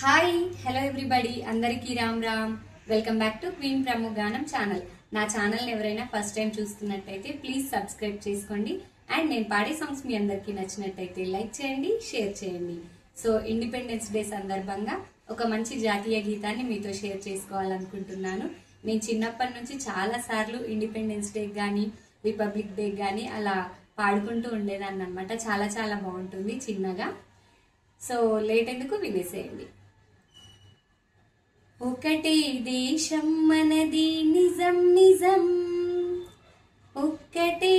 Hi hello everybody, అందరికీ Ram Ram. Welcome back to queen ప్రము గానం ఛానల్. నా ఛానల్ ఎవరైనా ఫస్ట్ టైం చూస్తున్నట్టయితే ప్లీజ్ సబ్స్క్రైబ్ చేసుకోండి. అండ్ నేను పాడే సాంగ్స్ మీ అందరికీ నచ్చినట్టయితే లైక్ చేయండి, షేర్ చేయండి. సో ఇండిపెండెన్స్ డే సందర్భంగా ఒక మంచి జాతీయ గీతాన్ని మీతో షేర్ చేసుకోవాలనుకుంటున్నాను. నేను చిన్నప్పటి నుంచి చాలా సార్లు ఇండిపెండెన్స్ డే కానీ రిపబ్లిక్ డే కానీ అలా పాడుకుంటూ ఉండేదాన్ని అనమాట. చాలా చాలా బాగుంటుంది చిన్నగా. సో లేట్ ఎందుకు, వినేసేయండి. ఒకటే దేశం మనది నిజం నిజం, ఒక్కటే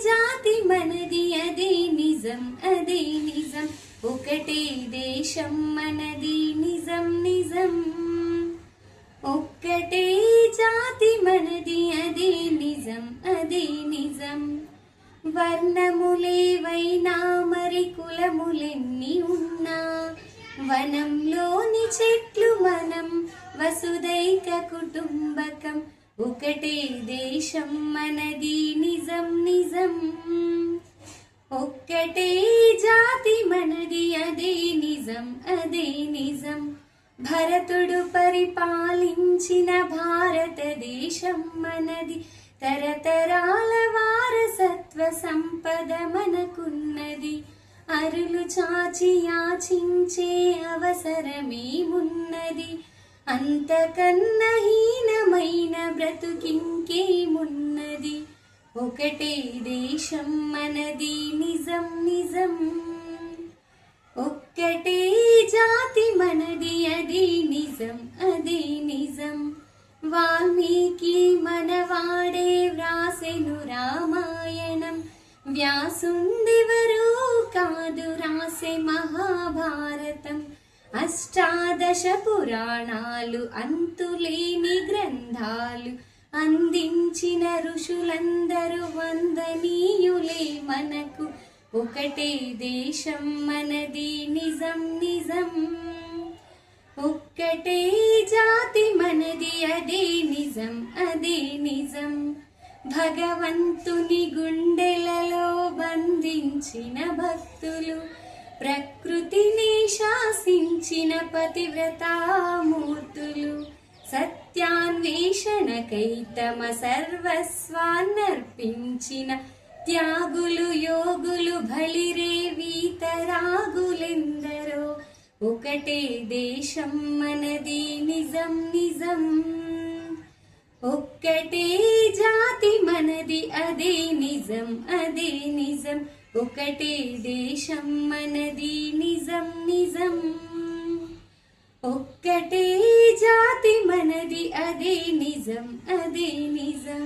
జాతి మనది అదే నిజం అదే నిజం. ఒకటే దేశం మనది నిజం నిజం, ఒక్కటే జాతి మనది అదే నిజం అదే నిజం. వర్ణములేవైనా మరి కులములెన్ని ఉన్నా, వనంలోని చెట్లు మనం వసుదైక కుటుంబకం. ఒకటే దేశం మనది నిజం నిజం, ఒక్కటే జాతి మనది అదే నిజం అదే నిజం. భరతుడు పరిపాలించిన భారతదేశం మనది, తరతరాల వారసత్వ సంపద మనకున్నది. అరులు చాచి యాచించే అవసరమేమున్నది, అంతకన్నా హీనమైన బ్రతుకింకేమున్నది. ఒకటే దేశం మనది నిజం నిజం, ఒక్కటే జాతి మనది అదే నిజం అదే నిజం. వాల్మీకి మనవాడే వ్రాసెను రామాయణం, వ్యాసుందెవరూ కాదు రాసే మహాభారతం. అష్టాదశ పురాణాలు అంతులేని గ్రంథాలు అందించిన ఋషులందరూ వందనీయులే మనకు. ఒకటే దేశం మనది నిజం నిజం, ఒక్కటే జాతి మనది అదే నిజం అదే నిజం. భగవంతుని గుండెలలో బంధించిన భక్తులు, ప్రకృతిని శాసించిన పతివ్రతామూర్తులు, సత్యాన్వేషణకై తమ సర్వస్వాన్నర్పించిన త్యాగులు యోగులు బలిరే వీతరాగులెందరో. ఒకటే దేశం మనది నిజం నిజం, ఒక్కటే జాతి మనది అదే నిజం అదే నిజం. ఒకటే దేశం మనది నిజం నిజం, ఒక్కటే జాతి మనది అదే నిజం అదే నిజం.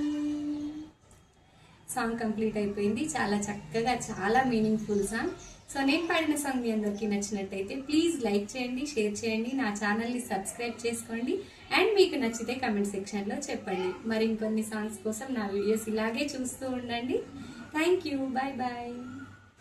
సాంగ్ కంప్లీట్ అయిపోయింది. చాలా చక్కగా, చాలా మీనింగ్ఫుల్ సాంగ్. సో నేను పాడిన సాంగ్ మీ అందరికీ నచ్చినట్టయితే ప్లీజ్ లైక్ చేయండి, షేర్ చేయండి, నా ఛానల్ని సబ్స్క్రైబ్ చేసుకోండి. అండ్ మీకు నచ్చితే కమెంట్ సెక్షన్లో చెప్పండి. మరి ఇంకొన్ని సాంగ్స్ కోసం నా వీడియోస్ ఇలాగే చూస్తూ ఉండండి. Thank you, bye bye.